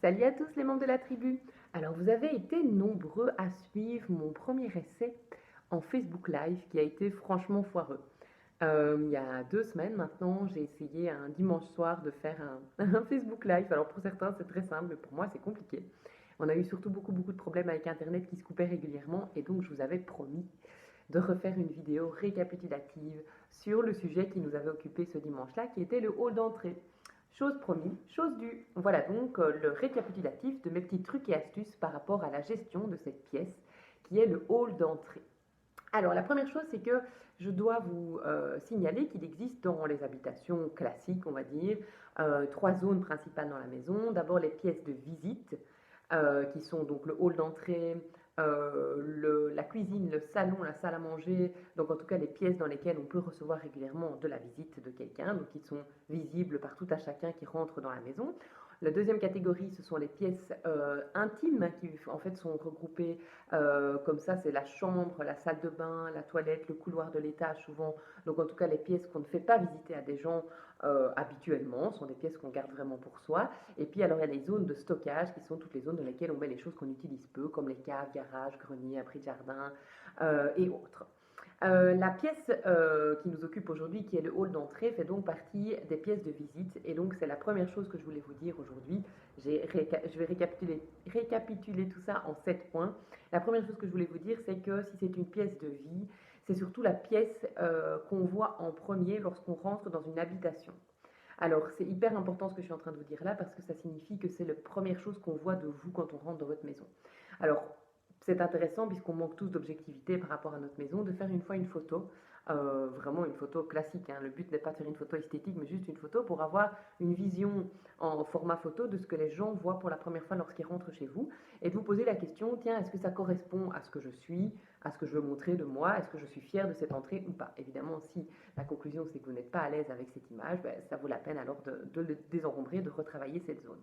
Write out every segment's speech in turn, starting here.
Salut à tous les membres de la tribu. Alors vous avez été nombreux à suivre mon premier essai en Facebook Live qui a été franchement foireux. Il y a 2 semaines maintenant, j'ai essayé un dimanche soir de faire un Facebook Live. Alors pour certains c'est très simple, mais pour moi c'est compliqué. On a eu surtout beaucoup de problèmes avec Internet qui se coupaient régulièrement et donc je vous avais promis de refaire une vidéo récapitulative sur le sujet qui nous avait occupé ce dimanche-là, qui était le hall d'entrée. Chose promise, chose due. Voilà donc le récapitulatif de mes petits trucs et astuces par rapport à la gestion de cette pièce qui est le hall d'entrée. Alors la première chose, c'est que je dois vous signaler qu'il existe dans les habitations classiques, on va dire, 3 zones principales dans la maison. D'abord les pièces de visite, qui sont donc le hall d'entrée, la cuisine, le salon, la salle à manger, donc en tout cas les pièces dans lesquelles on peut recevoir régulièrement de la visite de quelqu'un, donc qui sont visibles par tout à chacun qui rentre dans la maison. La deuxième catégorie, ce sont les pièces intimes qui en fait sont regroupées comme ça, c'est la chambre, la salle de bain, la toilette, le couloir de l'étage souvent. Donc en tout cas, les pièces qu'on ne fait pas visiter à des gens habituellement sont des pièces qu'on garde vraiment pour soi. Et puis alors il y a les zones de stockage qui sont toutes les zones dans lesquelles on met les choses qu'on utilise peu, comme les caves, garages, greniers, abris de jardin et autres. La pièce qui nous occupe aujourd'hui, qui est le hall d'entrée, fait donc partie des pièces de visite. Et donc, c'est la première chose que je voulais vous dire aujourd'hui. Je vais récapituler tout ça en 7 points. La première chose que je voulais vous dire, c'est que si c'est une pièce de vie, c'est surtout la pièce qu'on voit en premier lorsqu'on rentre dans une habitation. Alors, c'est hyper important ce que je suis en train de vous dire là, parce que ça signifie que c'est la première chose qu'on voit de vous quand on rentre dans votre maison. Alors, c'est intéressant, puisqu'on manque tous d'objectivité par rapport à notre maison, de faire une fois une photo, vraiment une photo classique, hein. Le but n'est pas de faire une photo esthétique, mais juste une photo pour avoir une vision en format photo de ce que les gens voient pour la première fois lorsqu'ils rentrent chez vous, et de vous poser la question, tiens, est-ce que ça correspond à ce que je suis, à ce que je veux montrer de moi, est-ce que je suis fière de cette entrée ou pas. Évidemment, si la conclusion c'est que vous n'êtes pas à l'aise avec cette image, ben, ça vaut la peine alors de le désencombrer, de retravailler cette zone.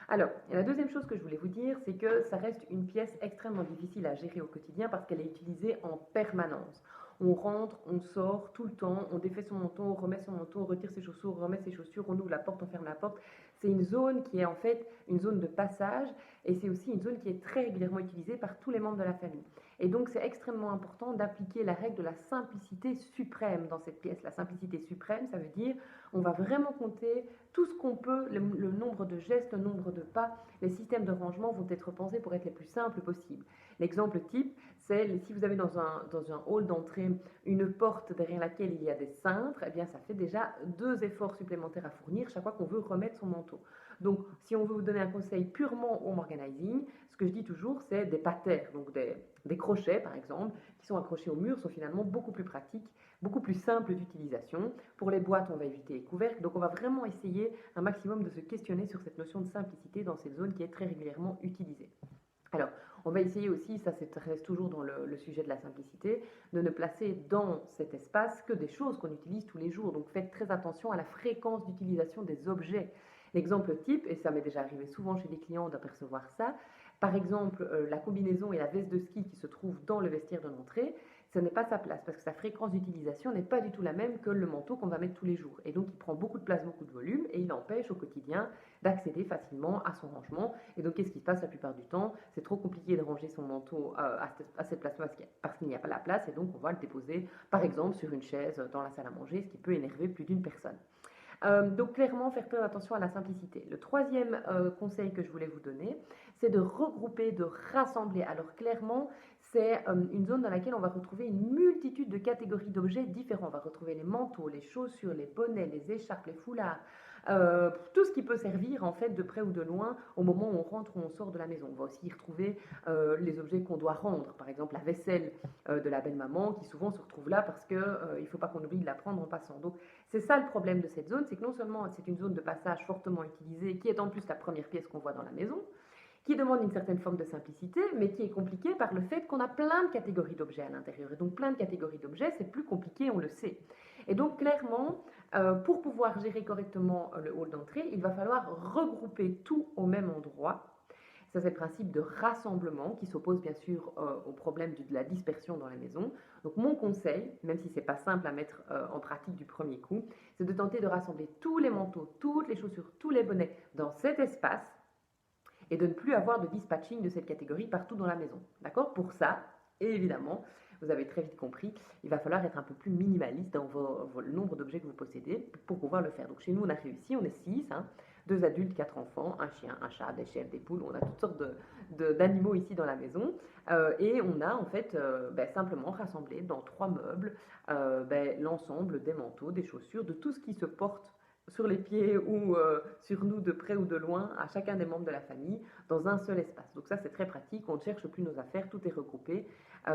Alors, la deuxième chose que je voulais vous dire, c'est que ça reste une pièce extrêmement difficile à gérer au quotidien parce qu'elle est utilisée en permanence. On rentre, on sort tout le temps, on défait son manteau, on remet son manteau, on retire ses chaussures, on remet ses chaussures, on ouvre la porte, on ferme la porte. C'est une zone qui est en fait une zone de passage et c'est aussi une zone qui est très régulièrement utilisée par tous les membres de la famille. Et donc c'est extrêmement important d'appliquer la règle de la simplicité suprême dans cette pièce. La simplicité suprême, ça veut dire on va vraiment compter tout ce qu'on peut, le nombre de gestes, le nombre de pas. Les systèmes de rangement vont être pensés pour être les plus simples possibles. L'exemple type, c'est si vous avez dans un hall d'entrée une porte derrière laquelle il y a des cintres, eh bien ça fait déjà 2 efforts supplémentaires à fournir chaque fois qu'on veut remettre son manteau. Donc si on veut vous donner un conseil purement home organizing, ce que je dis toujours, c'est des patères, donc des crochets par exemple, qui sont accrochés au mur, sont finalement beaucoup plus pratiques, beaucoup plus simples d'utilisation. Pour les boîtes, on va éviter les couvercles, donc on va vraiment essayer un maximum de se questionner sur cette notion de simplicité dans cette zone qui est très régulièrement utilisée. Alors, on va essayer aussi, ça reste toujours dans le sujet de la simplicité, de ne placer dans cet espace que des choses qu'on utilise tous les jours. Donc faites très attention à la fréquence d'utilisation des objets. L'exemple type, et ça m'est déjà arrivé souvent chez des clients d'apercevoir ça, par exemple la combinaison et la veste de ski qui se trouvent dans le vestiaire de l'entrée, ce n'est pas sa place parce que sa fréquence d'utilisation n'est pas du tout la même que le manteau qu'on va mettre tous les jours. Et donc il prend beaucoup de place, beaucoup de volume et il empêche au quotidien d'accéder facilement à son rangement. Et donc qu'est-ce qui se passe la plupart du temps? C'est trop compliqué de ranger son manteau à cette place-là parce qu'il n'y a pas la place et donc on va le déposer par exemple sur une chaise dans la salle à manger, ce qui peut énerver plus d'une personne. Donc clairement, faire très attention à la simplicité. Le troisième conseil que je voulais vous donner, c'est de regrouper, de rassembler. Alors clairement, c'est une zone dans laquelle on va retrouver une multitude de catégories d'objets différents. On va retrouver les manteaux, les chaussures, les bonnets, les écharpes, les foulards, tout ce qui peut servir en fait de près ou de loin au moment où on rentre ou on sort de la maison. On va aussi y retrouver les objets qu'on doit rendre, par exemple la vaisselle de la belle-maman qui souvent se retrouve là parce qu'il ne faut pas qu'on oublie de la prendre en passant. Donc c'est ça le problème de cette zone, c'est que non seulement c'est une zone de passage fortement utilisée, qui est en plus la première pièce qu'on voit dans la maison, qui demande une certaine forme de simplicité, mais qui est compliquée par le fait qu'on a plein de catégories d'objets à l'intérieur. Et donc plein de catégories d'objets, c'est plus compliqué, on le sait. Et donc clairement, pour pouvoir gérer correctement le hall d'entrée, il va falloir regrouper tout au même endroit. Ça, c'est le principe de rassemblement qui s'oppose bien sûr au problème de la dispersion dans la maison. Donc mon conseil, même si ce n'est pas simple à mettre en pratique du premier coup, c'est de tenter de rassembler tous les manteaux, toutes les chaussures, tous les bonnets dans cet espace et de ne plus avoir de dispatching de cette catégorie partout dans la maison. D'accord? Pour ça, et évidemment, vous avez très vite compris, il va falloir être un peu plus minimaliste dans le nombre d'objets que vous possédez pour pouvoir le faire. Donc chez nous, on a réussi, on est 6, hein, 2 adultes, 4 enfants, un chien, un chat, des chèvres, des poules, on a toutes sortes d'animaux ici dans la maison. Et on a en fait simplement rassemblé dans 3 meubles l'ensemble des manteaux, des chaussures, de tout ce qui se porte sur les pieds ou sur nous de près ou de loin à chacun des membres de la famille dans un seul espace. Donc ça c'est très pratique, on ne cherche plus nos affaires, tout est regroupé.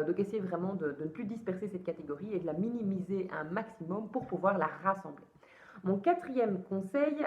Donc essayez vraiment de ne plus disperser cette catégorie et de la minimiser un maximum pour pouvoir la rassembler. Mon quatrième conseil,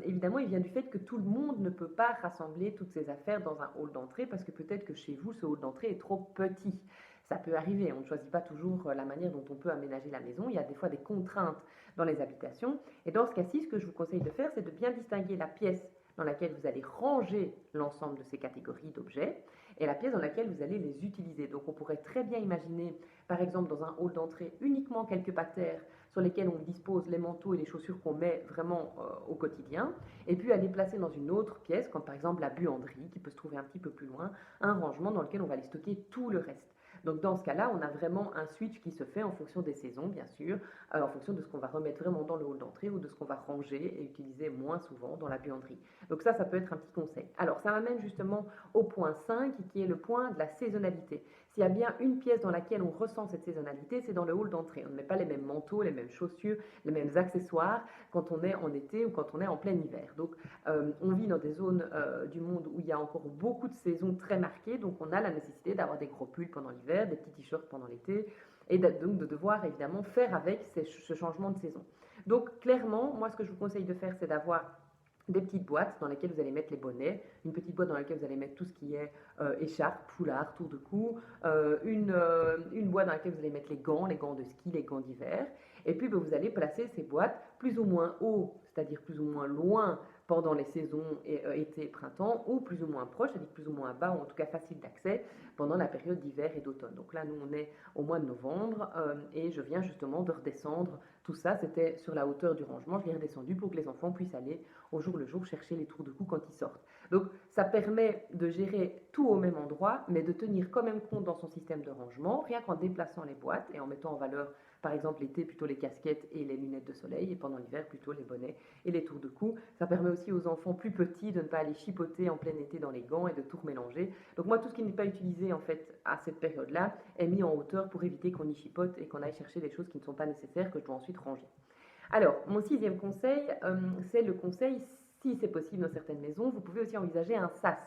évidemment, il vient du fait que tout le monde ne peut pas rassembler toutes ses affaires dans un hall d'entrée parce que peut-être que chez vous, ce hall d'entrée est trop petit. Ça peut arriver, on ne choisit pas toujours la manière dont on peut aménager la maison, il y a des fois des contraintes dans les habitations. Et dans ce cas-ci, ce que je vous conseille de faire, c'est de bien distinguer la pièce dans laquelle vous allez ranger l'ensemble de ces catégories d'objets et la pièce dans laquelle vous allez les utiliser. Donc on pourrait très bien imaginer, par exemple, dans un hall d'entrée, uniquement quelques patères sur lesquels on dispose les manteaux et les chaussures qu'on met vraiment au quotidien, et puis aller placer dans une autre pièce, comme par exemple la buanderie, qui peut se trouver un petit peu plus loin, un rangement dans lequel on va aller stocker tout le reste. Donc dans ce cas-là, on a vraiment un switch qui se fait en fonction des saisons, bien sûr, en fonction de ce qu'on va remettre vraiment dans le hall d'entrée ou de ce qu'on va ranger et utiliser moins souvent dans la buanderie. Donc ça peut être un petit conseil. Alors ça m'amène justement au point 5, qui est le point de la saisonnalité. S'il y a bien une pièce dans laquelle on ressent cette saisonnalité, c'est dans le hall d'entrée. On ne met pas les mêmes manteaux, les mêmes chaussures, les mêmes accessoires quand on est en été ou quand on est en plein hiver. Donc on vit dans des zones du monde où il y a encore beaucoup de saisons très marquées, donc on a la nécessité d'avoir des gros pulls pendant l'hiver, des petits t-shirts pendant l'été, et donc de devoir évidemment faire avec ce changement de saison. Donc clairement, moi ce que je vous conseille de faire, c'est d'avoir des petites boîtes dans lesquelles vous allez mettre les bonnets, une petite boîte dans laquelle vous allez mettre tout ce qui est écharpe, foulard, tour de cou, une boîte dans laquelle vous allez mettre les gants de ski, les gants d'hiver, et puis vous allez placer ces boîtes plus ou moins haut, c'est-à-dire plus ou moins loin pendant les saisons été et printemps, ou plus ou moins proche, c'est-à-dire plus ou moins bas, ou en tout cas facile d'accès, pendant la période d'hiver et d'automne. Donc là, nous, on est au mois de novembre, et je viens justement de redescendre tout ça, c'était sur la hauteur du rangement, je l'ai redescendu pour que les enfants puissent aller au jour le jour chercher les tours de cou quand ils sortent. Donc ça permet de gérer tout au même endroit, mais de tenir quand même compte dans son système de rangement, rien qu'en déplaçant les boîtes et en mettant en valeur, par exemple l'été plutôt les casquettes et les lunettes de soleil, et pendant l'hiver plutôt les bonnets et les tours de cou. Ça permet aussi aux enfants plus petits de ne pas aller chipoter en plein été dans les gants et de tout remélanger. Donc moi, tout ce qui n'est pas utilisé en fait à cette période-là est mis en hauteur pour éviter qu'on y chipote et qu'on aille chercher des choses qui ne sont pas nécessaires que je dois ensuite ranger. Alors, mon sixième conseil, c'est le conseil, si c'est possible dans certaines maisons, vous pouvez aussi envisager un sas.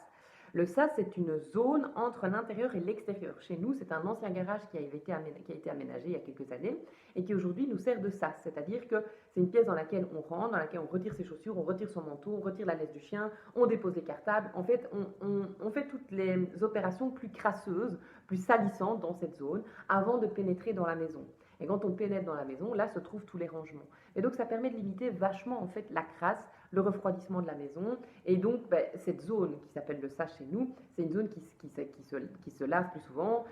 Le sas, c'est une zone entre l'intérieur et l'extérieur. Chez nous, c'est un ancien garage qui a été aménagé il y a quelques années et qui aujourd'hui nous sert de sas. C'est-à-dire que c'est une pièce dans laquelle on rentre, dans laquelle on retire ses chaussures, on retire son manteau, on retire la laisse du chien, on dépose les cartables. En fait, on fait toutes les opérations plus crasseuses, plus salissantes dans cette zone avant de pénétrer dans la maison. Et quand on pénètre dans la maison, là se trouvent tous les rangements. Et donc ça permet de limiter vachement en fait la crasse, le refroidissement de la maison. Et donc cette zone qui s'appelle le sas chez nous, c'est une zone qui se lave plus souvent,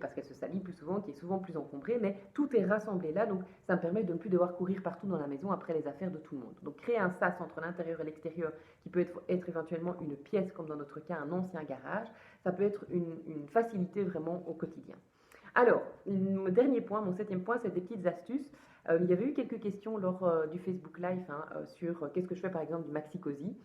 parce qu'elle se salit plus souvent, qui est souvent plus encombrée, mais tout est rassemblé là. Donc ça me permet de ne plus devoir courir partout dans la maison après les affaires de tout le monde. Donc créer un sas entre l'intérieur et l'extérieur, qui peut être éventuellement une pièce, comme dans notre cas un ancien garage, ça peut être une facilité vraiment au quotidien. Alors, mon dernier point, mon septième point, c'est des petites astuces. Il y avait eu quelques questions lors du Facebook Live sur qu'est-ce que je fais par exemple du maxi-cosy.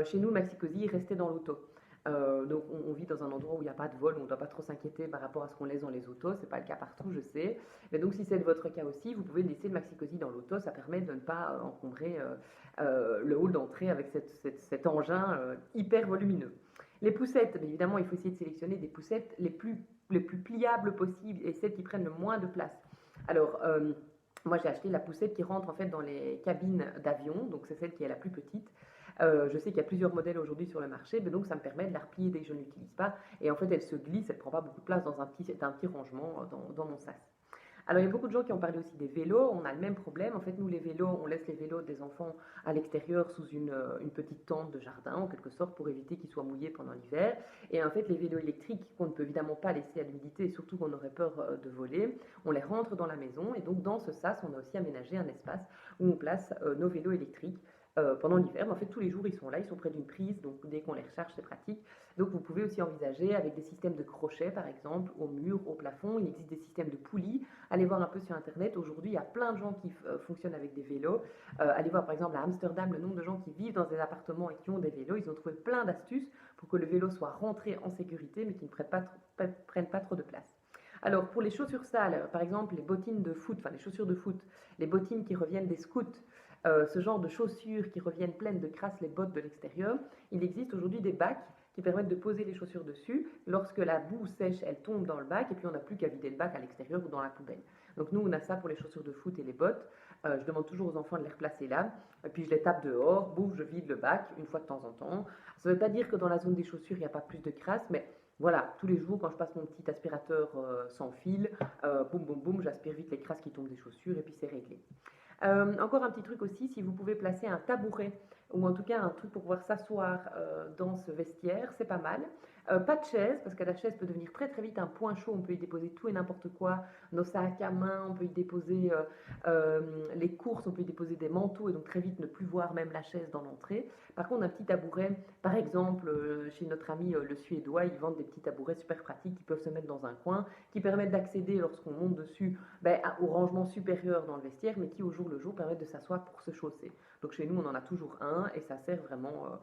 Chez nous, le maxi-cosy est resté dans l'auto. Donc on vit dans un endroit où il n'y a pas de vol, où on ne doit pas trop s'inquiéter par rapport à ce qu'on laisse dans les autos. Ce n'est pas le cas partout, je sais. Mais donc si c'est votre cas aussi, vous pouvez laisser le maxi-cosy dans l'auto. Ça permet de ne pas encombrer le hall d'entrée avec cet engin hyper volumineux. Les poussettes, évidemment, il faut essayer de sélectionner des poussettes les plus pliables possibles et celles qui prennent le moins de place. Alors, moi j'ai acheté la poussette qui rentre en fait dans les cabines d'avion, donc c'est celle qui est la plus petite. Je sais qu'il y a plusieurs modèles aujourd'hui sur le marché, mais donc ça me permet de la replier dès que je ne l'utilise pas. Et en fait, elle se glisse, elle ne prend pas beaucoup de place dans un petit rangement dans mon sas. Alors, il y a beaucoup de gens qui ont parlé aussi des vélos. On a le même problème. En fait, nous, les vélos, on laisse les vélos des enfants à l'extérieur sous une petite tente de jardin, en quelque sorte, pour éviter qu'ils soient mouillés pendant l'hiver. Et en fait, les vélos électriques, qu'on ne peut évidemment pas laisser à l'humidité, et surtout qu'on aurait peur de voler, on les rentre dans la maison. Et donc, dans ce sas, on a aussi aménagé un espace où on place nos vélos électriques. pendant l'hiver. Mais en fait, tous les jours, ils sont là, ils sont près d'une prise, donc dès qu'on les recharge, c'est pratique. Donc vous pouvez aussi envisager avec des systèmes de crochets, par exemple, au mur, au plafond. Il existe des systèmes de poulies. Allez voir un peu sur Internet. Aujourd'hui, il y a plein de gens qui fonctionnent avec des vélos. Allez voir, par exemple, à Amsterdam, le nombre de gens qui vivent dans des appartements et qui ont des vélos. Ils ont trouvé plein d'astuces pour que le vélo soit rentré en sécurité, mais qu'il ne prenne pas trop de place. Alors, pour les chaussures sales, par exemple, les bottines de foot, enfin les chaussures de foot, les bottines qui reviennent des scouts, ce genre de chaussures qui reviennent pleines de crasse, les bottes de l'extérieur, il existe aujourd'hui des bacs qui permettent de poser les chaussures dessus. Lorsque la boue sèche, elle tombe dans le bac et puis on n'a plus qu'à vider le bac à l'extérieur ou dans la poubelle. Donc nous, on a ça pour les chaussures de foot et les bottes. Je demande toujours aux enfants de les replacer là. Et puis je les tape dehors, bouf, je vide le bac une fois de temps en temps. Ça ne veut pas dire que dans la zone des chaussures, il n'y a pas plus de crasse, mais voilà, tous les jours, quand je passe mon petit aspirateur sans fil, boum, boum, boum, j'aspire vite les crasses qui tombent des chaussures et puis c'est réglé. Encore un petit truc aussi, si vous pouvez placer un tabouret ou en tout cas un truc pour pouvoir s'asseoir dans ce vestiaire, c'est pas mal. Pas de chaise, parce que la chaise peut devenir très très vite un point chaud, on peut y déposer tout et n'importe quoi, nos sacs à main, on peut y déposer les courses, on peut y déposer des manteaux et donc très vite ne plus voir même la chaise dans l'entrée. Par contre, un petit tabouret, par exemple, chez notre ami le Suédois, ils vendent des petits tabourets super pratiques qui peuvent se mettre dans un coin, qui permettent d'accéder lorsqu'on monte dessus au rangement supérieur dans le vestiaire, mais qui au jour le jour permettent de s'asseoir pour se chausser. Donc chez nous, on en a toujours un et ça sert vraiment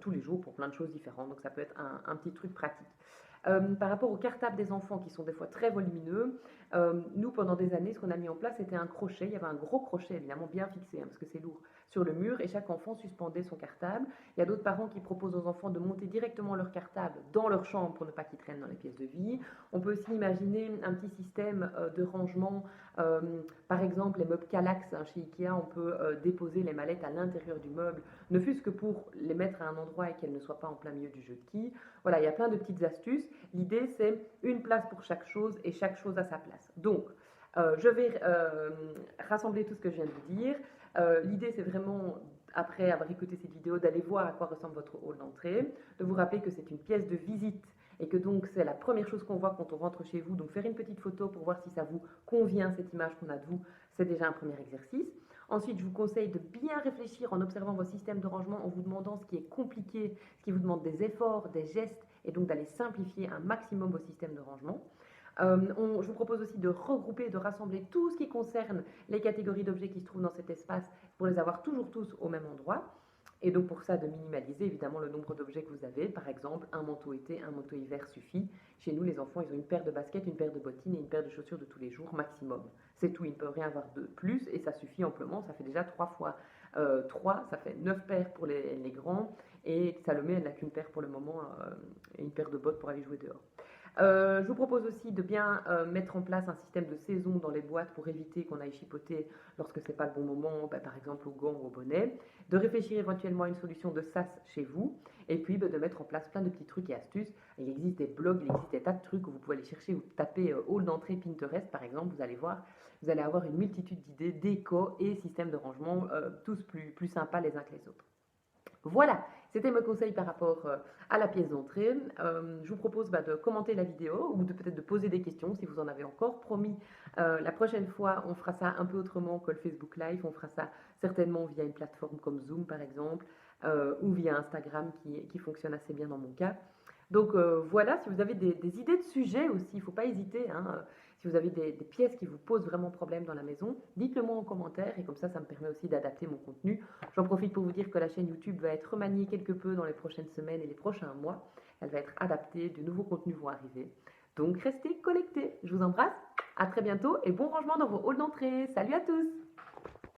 tous les jours pour plein de choses différentes. Donc ça peut être un petit truc pratique. Par rapport aux cartables des enfants qui sont des fois très volumineux, nous pendant des années, ce qu'on a mis en place, c'était un crochet. Il y avait un gros crochet évidemment bien fixé parce que c'est lourd sur le mur et chaque enfant suspendait son cartable. Il y a d'autres parents qui proposent aux enfants de monter directement leur cartable dans leur chambre pour ne pas qu'ils traînent dans les pièces de vie. On peut aussi imaginer un petit système de rangement. Par exemple, les meubles Kallax chez Ikea, on peut déposer les mallettes à l'intérieur du meuble, ne fût-ce que pour les mettre à un endroit et qu'elles ne soient pas en plein milieu du jeu de quilles. Voilà, il y a plein de petites astuces. L'idée, c'est une place pour chaque chose et chaque chose à sa place. Donc, je vais rassembler tout ce que je viens de vous dire. L'idée, c'est vraiment, après avoir écouté cette vidéo, d'aller voir à quoi ressemble votre hall d'entrée, de vous rappeler que c'est une pièce de visite et que donc c'est la première chose qu'on voit quand on rentre chez vous. Donc faire une petite photo pour voir si ça vous convient, cette image qu'on a de vous, c'est déjà un premier exercice. Ensuite, je vous conseille de bien réfléchir en observant vos systèmes de rangement, en vous demandant ce qui est compliqué, ce qui vous demande des efforts, des gestes, et donc d'aller simplifier un maximum vos systèmes de rangement. Je vous propose aussi de regrouper, de rassembler tout ce qui concerne les catégories d'objets qui se trouvent dans cet espace pour les avoir toujours tous au même endroit. Et donc pour ça, de minimaliser évidemment le nombre d'objets que vous avez. Par exemple, un manteau été, un manteau hiver suffit. Chez nous, les enfants, ils ont une paire de baskets, une paire de bottines et une paire de chaussures de tous les jours maximum. C'est tout, ils ne peuvent rien avoir de plus et ça suffit amplement. Ça fait déjà 3 fois 3, ça fait 9 paires pour les grands. Et Salomé, elle n'a qu'une paire pour le moment et une paire de bottes pour aller jouer dehors. Je vous propose aussi de bien mettre en place un système de saison dans les boîtes pour éviter qu'on aille chipoter lorsque ce n'est pas le bon moment, par exemple au gant ou au bonnet, de réfléchir éventuellement à une solution de sas chez vous, et puis de mettre en place plein de petits trucs et astuces. Il existe des blogs, il existe des tas de trucs où vous pouvez aller chercher ou taper hall d'entrée Pinterest par exemple, vous allez voir, vous allez avoir une multitude d'idées, déco et systèmes de rangement, tous plus sympas les uns que les autres. Voilà, c'était mes conseils par rapport à la pièce d'entrée. Je vous propose de commenter la vidéo ou peut-être de poser des questions si vous en avez encore. Promis, la prochaine fois, on fera ça un peu autrement que le Facebook Live. On fera ça certainement via une plateforme comme Zoom par exemple ou via Instagram qui fonctionne assez bien dans mon cas. Donc voilà, si vous avez des idées de sujets aussi, il ne faut pas hésiter. Si vous avez des pièces qui vous posent vraiment problème dans la maison, dites-le moi en commentaire et comme ça me permet aussi d'adapter mon contenu. J'en profite pour vous dire que la chaîne YouTube va être remaniée quelque peu dans les prochaines semaines et les prochains mois. Elle va être adaptée, de nouveaux contenus vont arriver. Donc restez connectés. Je vous embrasse, à très bientôt et bon rangement dans vos halls d'entrée. Salut à tous!